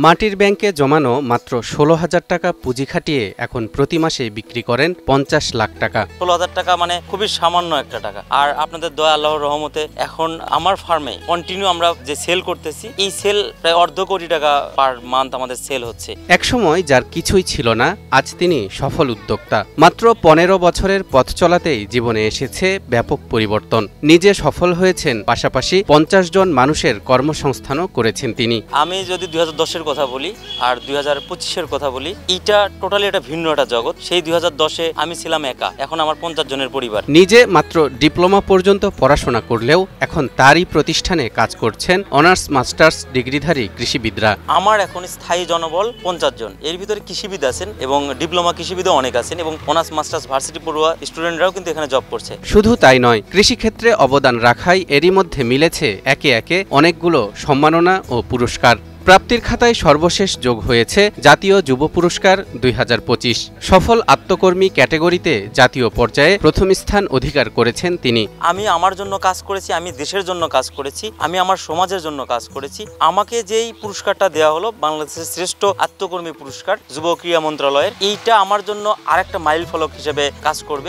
মাটির ব্যাংকে জমানো মাত্র ১৬,০০০ টাকা পুঁজি খাটিয়ে এখন প্রতি মাসে বিক্রি করেন ৫০ লাখ টাকা। ১৬,০০০ টাকা মানে খুবই সামান্য একটা টাকা। আর আপনাদের দয়া আল্লাহর রহমতে এখন আমার ফার্মে কন্টিনিউ আমরা যে সেল করতেছি, এই সেল প্রায় অর্ধ কোটি টাকা পার মান্থ আমাদের সেল হচ্ছে। একসময় যার কিছুই ছিল না, আজ তিনি সফল উদ্যোক্তা। মাত্র ১৫ বছরের পথ চলাতেই জীবনে এসেছে ব্যাপক পরিবর্তন। নিজে সফল হয়েছেন, পাশাপাশি ৫০ জন মানুষের কর্মসংস্থানও করেছেন তিনি। আমি যদি ২০১০-এর কথা বলি আর ২০২৫-এর কথা বলি, এইটা টোটালি একটা ভিন্ন একটা জগৎ। সেই ২০১০-এ আমি ছিলাম একা, এখন আমার ৫০ জনের পরিবার। নিজে মাত্র ডিপ্লোমা পর্যন্ত পড়াশোনা করলেও এখন তারই প্রতিষ্ঠানে কাজ করছেন অনার্স মাস্টার্স ডিগ্রিধারী কৃষিবিদরা। আমার এখন স্থায়ী জনবল ৫০ জন। এর ভিতরে কৃষিবিদ আছেন এবং ডিপ্লোমা কৃষিবিদও অনেক আছেন এবং অনার্স মাস্টার্স ভার্সিটি পড়ুয়া স্টুডেন্টরাও কিন্তু এখানে জব করছে। শুধু তাই নয়, কৃষিক্ষেত্রে অবদান রাখাই এরই মধ্যে মিলেছে একে একে অনেকগুলো সম্মাননা ও পুরস্কার। প্রাপ্তির খাতায় সর্বশেষ যোগ হয়েছে জাতীয় যুব পুরস্কার ২০২৫। সফল আত্মকর্মী ক্যাটেগরিতে জাতীয় পর্যায়ে প্রথম স্থান অধিকার করেছেন তিনি। আমি আমার জন্য কাজ করেছি, আমি দেশের জন্য কাজ করেছি, আমি আমার সমাজের জন্য কাজ করেছি। আমাকে যেই পুরস্কারটা দেওয়া হলো বাংলাদেশের শ্রেষ্ঠ আত্মকর্মী পুরস্কার যুব ক্রীড়া মন্ত্রণালয়ের, এইটা আমার জন্য আরেকটা মাইল ফলক হিসেবে কাজ করবে।